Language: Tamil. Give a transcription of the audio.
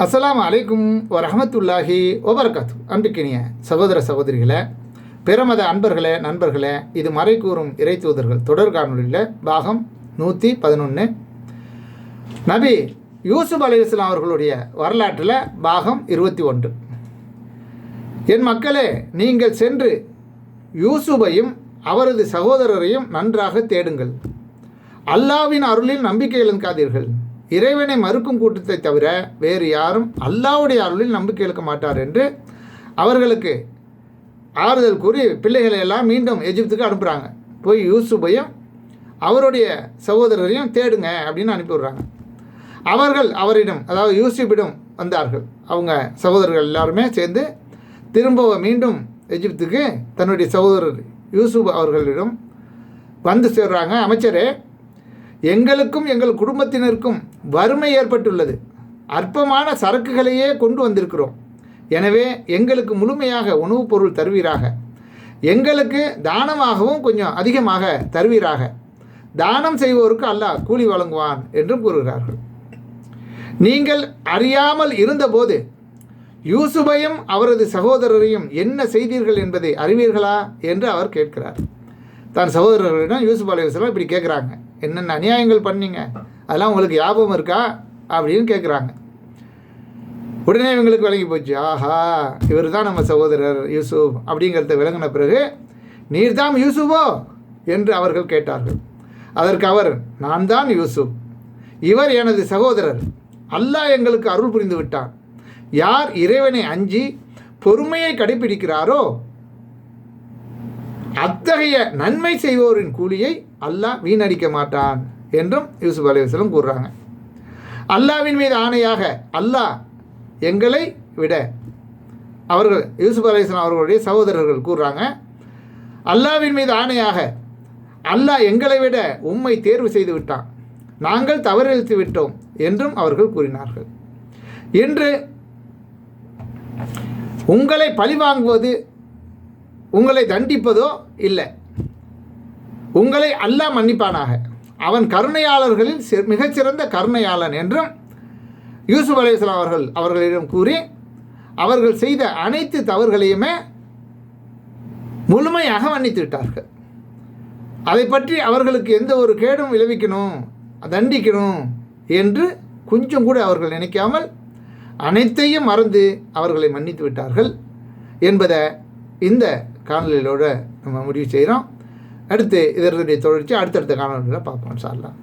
அஸ்ஸலாமு அலைக்கும் வரஹ்மத்துல்லாஹி வபரகாத்து. அன்பிக்கினிய சகோதர சகோதரிகளே, பிறமத அன்பர்களே, நண்பர்களே, இது மறை கூறும் இறை தூதர்கள் தொடர் காணொலியில் பாகம் 111 நபி யூசுப் அலைஹிஸ்ஸலாம் அவர்களுடைய வரலாற்றில் பாகம் 21. என் மக்களே, நீங்கள் சென்று யூசுபையும் அவரது சகோதரரையும் நன்றாக தேடுங்கள். அல்லாவின் அருளில் நம்பிக்கை இழக்காதீர்கள். இறைவனை மறுக்கும் கூட்டத்தை தவிர வேறு யாரும் அல்லாவுடைய அருளில் நம்பிக்கை இழக்க மாட்டார் என்று அவர்களுக்கு ஆறுதல் கூறி பிள்ளைகளை எல்லாம் மீண்டும் எகிப்துக்கு அனுப்புகிறாங்க. போய் யூசுபையும் அவருடைய சகோதரரையும் தேடுங்க அப்படின்னு அனுப்பிவிடுறாங்க. அவர்கள் அவரிடம், அதாவது யூசுப்பிடம் வந்தார்கள். அவங்க சகோதரர்கள் எல்லாருமே சேர்ந்து திரும்ப மீண்டும் எகிப்துக்கு தன்னுடைய சகோதரர் யூசுப் அவர்களிடம் வந்து சேர்றாங்க. அமைச்சரே, எங்களுக்கும் எங்கள் குடும்பத்தினருக்கும் வறுமை ஏற்பட்டுள்ளது. அற்பமான சரக்குகளையே கொண்டு வந்திருக்கிறோம். எனவே எங்களுக்கு முழுமையாக உணவுப் பொருள் தருவீராக. எங்களுக்கு தானமாகவும் கொஞ்சம் அதிகமாக தருவீராக. தானம் செய்வோருக்கு அல்லாஹ் கூலி வழங்குவான் என்றும் கூறுகிறார்கள். நீங்கள் அறியாமல் இருந்தபோது யூசுபையும் அவரது சகோதரரையும் என்ன செய்தீர்கள் என்பதை அறிவீர்களா என்று அவர் கேட்கிறார். தன் சகோதரர்களிடம் யூசுப் அலைஹிஸ்ஸலாம் இப்படி கேட்குறாங்க, என்னென்ன அநியாயங்கள் பண்ணீங்க, அதெல்லாம் உங்களுக்கு ஞாபகம் இருக்கா அப்படின்னு கேட்குறாங்க. உடனே இவங்களுக்கு விளங்கி போச்சு, ஆஹா, இவர் தான் நம்ம சகோதரர் யூசுப் அப்படிங்கிறத விளங்கின பிறகு, நீர்தான் யூசுஃபோ என்று அவர்கள் கேட்டார்கள். அதற்கு அவர், நான் தான் யூசுப், இவர் எனது சகோதரர். அல்லாஹ் எங்களுக்கு அருள் புரிந்து விட்டான். யார் இறைவனை அஞ்சி பொறுமையை கடைபிடிக்கிறாரோ அத்தகைய நன்மை செய்வோரின் கூலியை அல்லாஹ் வீணடிக்க மாட்டான் என்றும் யூசுப் அலைஹிஸ்ஸலாம் கூறுறாங்க. அல்லாவின் மீது ஆணையாக, அல்லாஹ் எங்களை விட, அவர்கள் யூசுப் அலைஹிஸ்ஸலாம் அவர்களுடைய சகோதரர்கள் கூறுறாங்க, அல்லாவின் மீது ஆணையாக, அல்லாஹ் எங்களை விட உம்மை தேர்வு செய்து விட்டான். நாங்கள் தவறிழைத்து விட்டோம் என்றும் அவர்கள் கூறினார்கள். இன்று உங்களை பழிவாங்குவது, உங்களை தண்டிப்பதோ இல்லை. உங்களை அல்லாஹ் மன்னிப்பானாக. அவன் கருணையாளர்களில் மிகச்சிறந்த கருணையாளன் என்றும் யூசுப் அலைஹிஸ்ஸலாம் அவர்களிடம் கூறி அவர்கள் செய்த அனைத்து தவறுகளையுமே முழுமையாக மன்னித்து விட்டார்கள். அதை பற்றி அவர்களுக்கு எந்த ஒரு கேடும் விளைவிக்கணும், தண்டிக்கணும் என்று கொஞ்சம் கூட அவர்கள் நினைக்காமல் அனைத்தையும் மறந்து அவர்களை மன்னித்து விட்டார்கள் என்பதை இந்த காணொலியோடு நம்ம முடிவு செய்கிறோம். அடுத்து இதனுடைய தொடர்ச்சி அடுத்தடுத்த காணொலியில் பார்ப்போம் இன்ஷா அல்லாஹ்.